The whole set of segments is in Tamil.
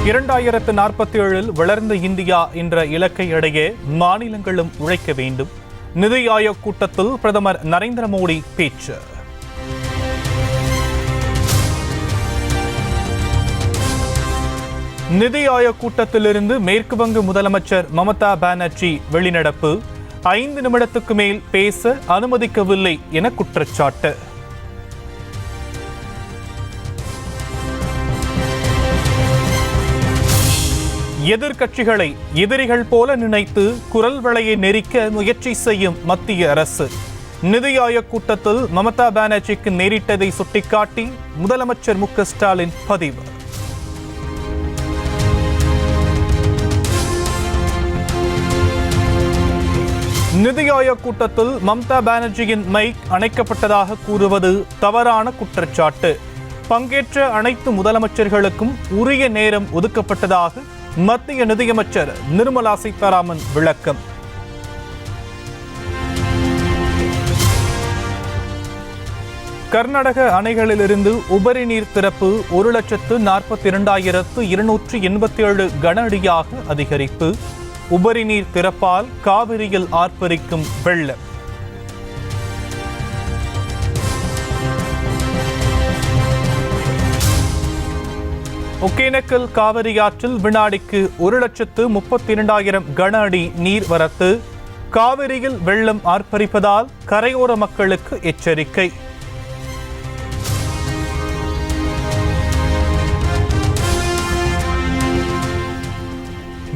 2047 வளர்ந்த இந்தியா என்ற இலக்கை அடைய மாநிலங்களும் உழைக்க வேண்டும். நிதி ஆயோக் கூட்டத்தில் பிரதமர் நரேந்திர மோடி பேச்சு. நிதி ஆயோக் கூட்டத்திலிருந்து மேற்கு வங்க முதலமைச்சர் மமதா பானர்ஜி வெளிநடப்பு. 5 நிமிடத்துக்கு மேல் பேச அனுமதிக்கவில்லை என குற்றச்சாட்டு. எதிர்க்கட்சிகளை எதிரிகள் போல நினைத்து குரல் வளையை நெரிக்க முயற்சி செய்யும் மத்திய அரசு. நிதி ஆயோக் கூட்டத்தில் மமதா பானர்ஜிக்கு நேரிட்டதை சுட்டிக்காட்டி முதலமைச்சர் மு.க. ஸ்டாலின் பதிவு. நிதி ஆயோக் கூட்டத்தில் மமதா பானர்ஜியின் மைக் அணைக்கப்பட்டதாக கூறுவது தவறான குற்றச்சாட்டு. பங்கேற்ற அனைத்து முதலமைச்சர்களுக்கும் உரிய நேரம் ஒதுக்கப்பட்டதாக மத்திய நிதியமைச்சர் நிர்மலா சீதாராமன் விளக்கம். கர்நாடக அணைகளிலிருந்து உபரி நீர் திறப்பு 1,42,287 கன அடியாக அதிகரிப்பு. உபரி நீர் திறப்பால் காவிரியில் ஆர்ப்பரிக்கும் வெள்ளம். ஒகேனக்கல் காவிரி ஆற்றில் வினாடிக்கு 1,32,000 கன அடி நீர் வரத்து. காவிரியில் வெள்ளம் ஆர்ப்பரிப்பதால் கரையோர மக்களுக்கு எச்சரிக்கை.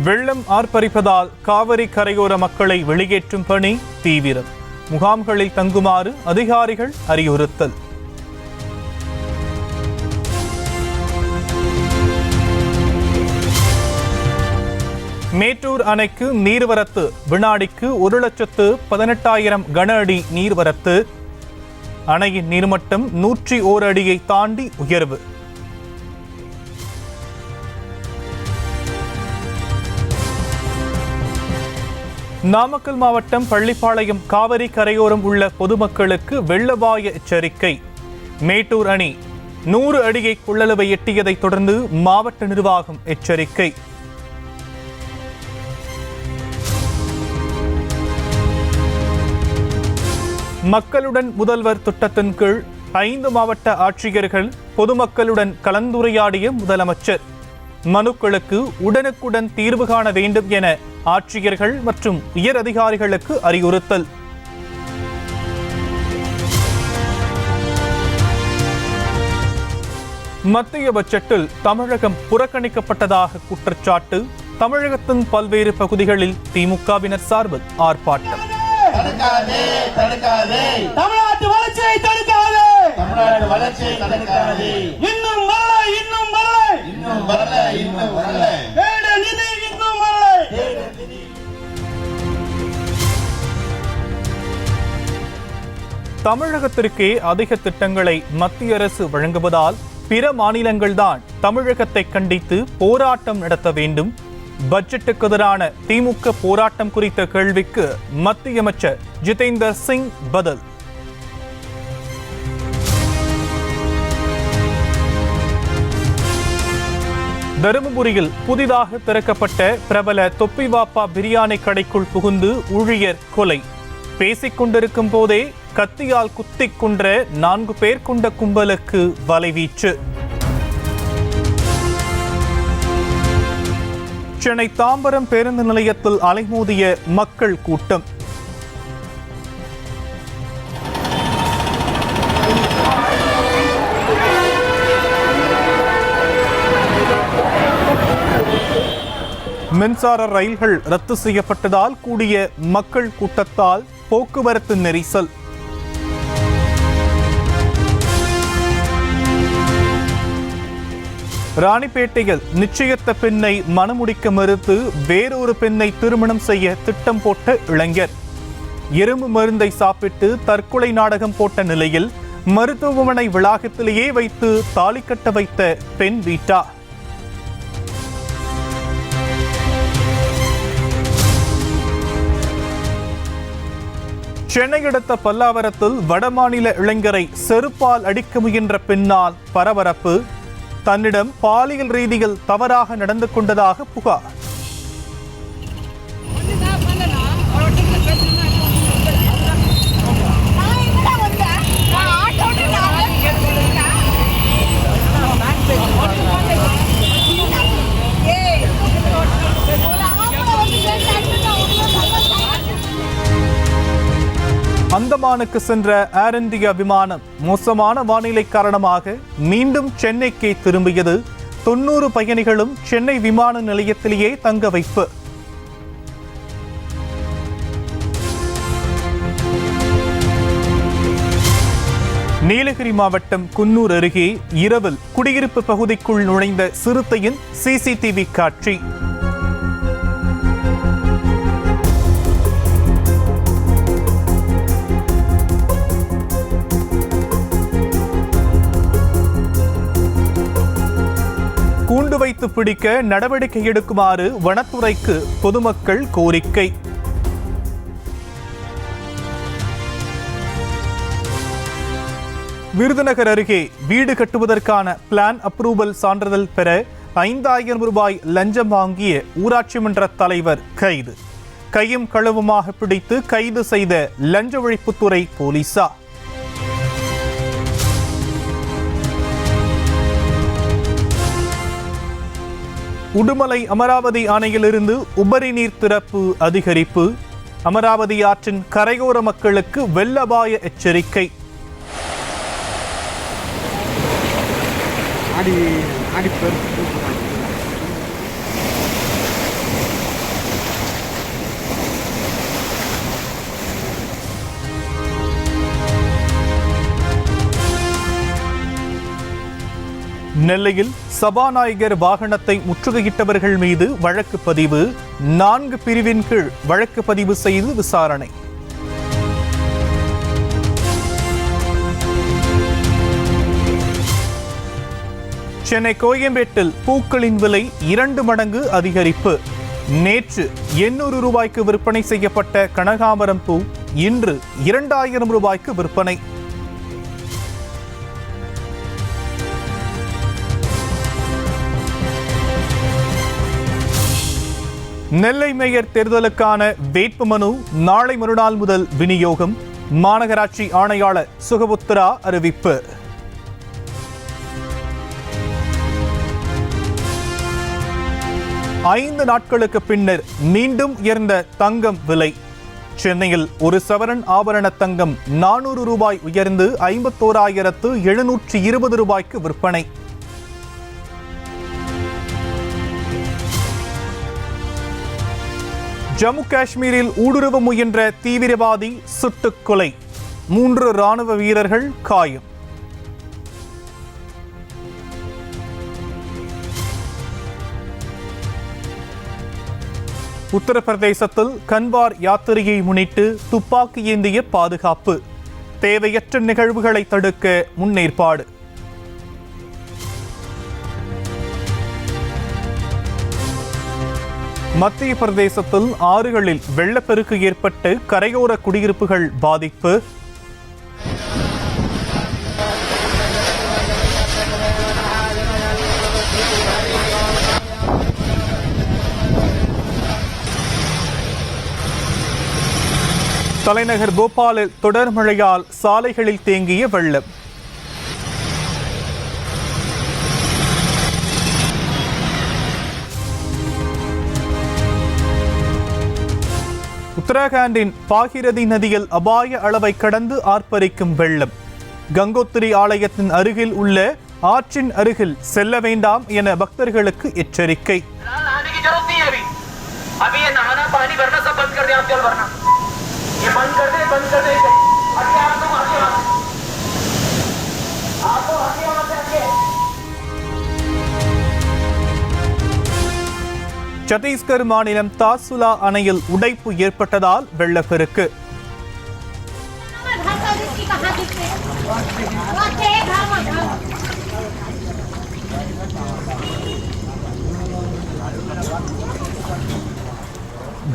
வெள்ளம் ஆர்ப்பரிப்பதால் காவிரி கரையோர மக்களை வெளியேற்றும் பணி தீவிரம். முகாம்களில் தங்குமாறு அதிகாரிகள் அறிவுறுத்தல். மேட்டூர் அணைக்கு நீர்வரத்து வினாடிக்கு 1,18,000 கன அடி நீர்வரத்து. அணையின் நீர்மட்டம் 101 அடியை தாண்டி உயர்வு. நாமக்கல் மாவட்டம் பள்ளிப்பாளையம் காவிரி கரையோரம் உள்ள பொதுமக்களுக்கு வெள்ளவாய எச்சரிக்கை. மேட்டூர் அணை 100 அடியை கொள்ளளவை எட்டியதை தொடர்ந்து மாவட்ட நிர்வாகம் எச்சரிக்கை. மக்களுடன் முதல்வர் திட்டத்தின் கீழ் 5 மாவட்ட ஆட்சியர்கள் பொதுமக்களுடன் கலந்துரையாடிய முதலமைச்சர். மனுக்களுக்கு உடனுக்குடன் தீர்வு காண வேண்டும் என ஆட்சியர்கள் மற்றும் உயர் அதிகாரிகளுக்கு அறிவுறுத்தல். மத்திய பட்ஜெட்டில் தமிழகம் புறக்கணிக்கப்பட்டதாக குற்றச்சாட்டு. தமிழகத்தின் பல்வேறு பகுதிகளில் திமுகவினர் சார்பில் ஆர்ப்பாட்டம். தமிழ்நாட்டு வளர்ச்சியை தடுக்காதே. தமிழ்நாட்டு வளர்ச்சியை தடுக்காதே. இன்னும் வரல, இன்னும் வரல, இன்னும் வரல, இன்னும் வரல. தேட நிதி இன்னும் வரல. தமிழகத்திற்கே அதிக திட்டங்களை மத்திய அரசு வழங்குவதால் பிற மாநிலங்கள்தான் தமிழகத்தை கண்டித்து போராட்டம் நடத்த வேண்டும். பட்ஜெட்டுக்கு எதிரான திமுக போராட்டம் குறித்த கேள்விக்கு மத்திய அமைச்சர் ஜிதேந்தர் சிங் பதில். தருமபுரியில் புதிதாக திறக்கப்பட்ட பிரபல தொப்பிவாப்பா பிரியாணி கடைக்குள் புகுந்து ஊழியர் கொலை. பேசிக் கொண்டிருக்கும் போதே கத்தியால் குத்திக் கொன்ற 4 பேர் கொண்ட கும்பலுக்கு வலைவீச்சு. சென்னை தாம்பரம் பேருந்து நிலையத்தில் அலைமோதிய மக்கள் கூட்டம். மின்சார ரயில்கள் ரத்து செய்யப்பட்டதால் கூடிய மக்கள் கூட்டத்தால் போக்குவரத்து நெரிசல். ராணிப்பேட்டையில் நிச்சயத்த பெண்ணை மணமுடிக்க மறுத்து வேறொரு பெண்ணை திருமணம் செய்ய திட்டம் போட்ட இளைஞர். எறும்பு மருந்தை சாப்பிட்டு தற்கொலை நாடகம் போட்ட நிலையில் மருத்துவமனை வளாகத்திலேயே வைத்து தாலி கட்ட வைத்த பெண் வீட்டா. சென்னை அடுத்த பல்லாவரத்தில் வடமாநில இளைஞரை செருப்பால் அடிக்க முயன்ற பெண்ணால் பரபரப்பு. தன்னிடம் பாலியல் ரீதியில் தவறாக நடந்து கொண்டதாக புகார். அந்தமானுக்கு சென்ற ஏர் இந்தியா விமானம் மோசமான வானிலை காரணமாக மீண்டும் சென்னைக்கே திரும்பியது. 90 பயணிகளும் சென்னை விமான நிலையத்திலேயே தங்க வைப்பு. நீலகிரி மாவட்டம் குன்னூர் அருகே இரவில் குடியிருப்பு பகுதிக்குள் நுழைந்த சிறுத்தையின் சிசிடிவி காட்சி. கூண்டு வைத்து பிடிக்க நடவடிக்கை எடுக்குமாறு வனத்துறைக்கு பொதுமக்கள் கோரிக்கை. விருதுநகர் அருகே வீடு கட்டுவதற்கான பிளான் அப்ரூவல் சான்றிதழ் பெற 5000 ரூபாய் லஞ்சம் வாங்கிய ஊராட்சி மன்ற தலைவர் கைது. கையும் களவுமாக பிடித்து கைது செய்த லஞ்ச ஒழிப்புத்துறை போலீசார். உடுமலை அமராவதி அணையிலிருந்து உபரி நீர் திறப்பு அதிகரிப்பு. அமராவதி ஆற்றின் கரையோர மக்களுக்கு வெள்ள அபாய எச்சரிக்கை. நெல்லையில் சபாநாயகர் வாகனத்தை முற்றுகையிட்டவர்கள் மீது வழக்கு பதிவு. 4 பிரிவின் கீழ் வழக்கு பதிவு செய்து விசாரணை. சென்னை கோயம்பேட்டில் பூக்களின் விலை 2 மடங்கு அதிகரிப்பு. நேற்று 800 ரூபாய்க்கு விற்பனை செய்யப்பட்ட கனகாம்பரம் பூ இன்று 2000 ரூபாய்க்கு விற்பனை. நெல்லை மேயர் தேர்தலுக்கான வேட்புமனு நாளை மறுநாள் முதல் விநியோகம். மாநகராட்சி ஆணையாளர் சுகபுத்ரா அறிவிப்பு. ஐந்து நாட்களுக்கு பின்னர் மீண்டும் உயர்ந்த தங்கம் விலை. சென்னையில் ஒரு சவரன் ஆபரண தங்கம் 400 ரூபாய் உயர்ந்து 51,720 ரூபாய்க்கு விற்பனை. ஜம்மு காஷ்மீரில் ஊடுருவ முயன்ற தீவிரவாதி சுட்டுக் கொலை. 3 ராணுவ வீரர்கள் காயம். உத்தரப்பிரதேசத்தில் கன்வார் யாத்திரையை முன்னிட்டு துப்பாக்கி ஏந்திய பாதுகாப்பு. தேவையற்ற நிகழ்வுகளை தடுக்க முன்னேற்பாடு. மத்திய பிரதேசத்தில் ஆறுகளில் வெள்ளப்பெருக்கு ஏற்பட்டு கரையோர குடியிருப்புகள் பாதிப்பு. தலைநகர் போபாலில் தொடர் மழையால் சாலைகளில் தேங்கிய வெள்ளம். உத்தராகண்டின் பாகிரதி நதியில் அபாய அளவை கடந்து ஆர்ப்பரிக்கும் வெள்ளம். கங்கோத்திரி ஆலயத்தின் அருகில் உள்ள ஆற்றின் அருகில் செல்ல வேண்டாம் என பக்தர்களுக்கு எச்சரிக்கை. சத்தீஸ்கர் மாநிலம் தாசுலா அணையில் உடைப்பு ஏற்பட்டதால் வெள்ளப்பெருக்கு.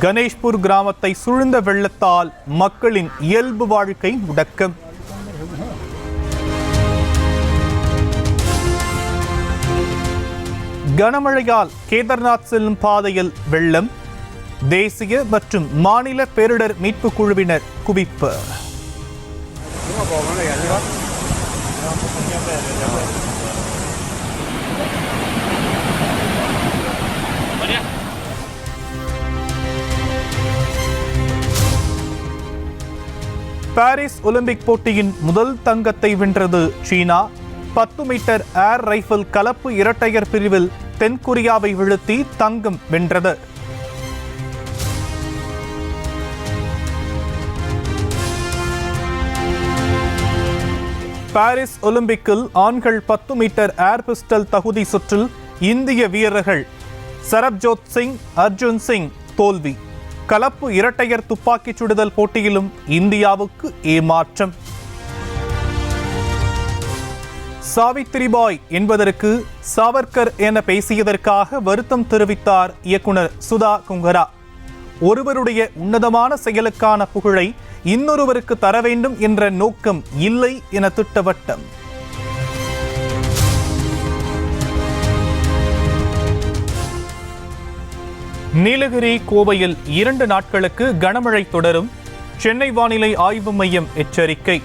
கணேஷ்பூர் கிராமத்தை சூழ்ந்த வெள்ளத்தால் மக்களின் இயல்பு வாழ்க்கை முடக்கம். கனமழையால் கேதார்நாத் செல்லும் பாதையில் வெள்ளம், தேசிய மற்றும் மாநில பேரிடர் மீட்பு குழுவினர் குவிப்பு. பாரிஸ் ஒலிம்பிக் போட்டியின் முதல் தங்கத்தை வென்றது சீனா. 10 மீட்டர் ஏர் ரைபிள் கலப்பு இரட்டையர் பிரிவில் தென்கொரியாவை வீழ்த்தி தங்கம் வென்றது. பாரிஸ் ஒலிம்பிக்கில் ஆண்கள் 10 மீட்டர் ஏர் பிஸ்டல் தகுதி சுற்றில் இந்திய வீரர்கள் சரப்ஜோத் சிங், அர்ஜுன் சிங் தோல்வி. கலப்பு இரட்டையர் துப்பாக்கிச் சுடுதல் போட்டியிலும் இந்தியாவுக்கு ஏமாற்றம். சாவித்திரிபாய் என்பதற்கு சாவர்கர் என பேசியதற்காக வருத்தம் தெரிவித்தார் இயக்குனர் சுதா குங்கரா. ஒருவருடைய உன்னதமான செயலுக்கான புகழை இன்னொருவருக்கு தர வேண்டும் என்ற நோக்கம் இல்லை என திட்டவட்டம். நீலகிரி, கோவையில் 2 நாட்களுக்கு கனமழை தொடரும். சென்னை வானிலை ஆய்வு மையம் எச்சரிக்கை.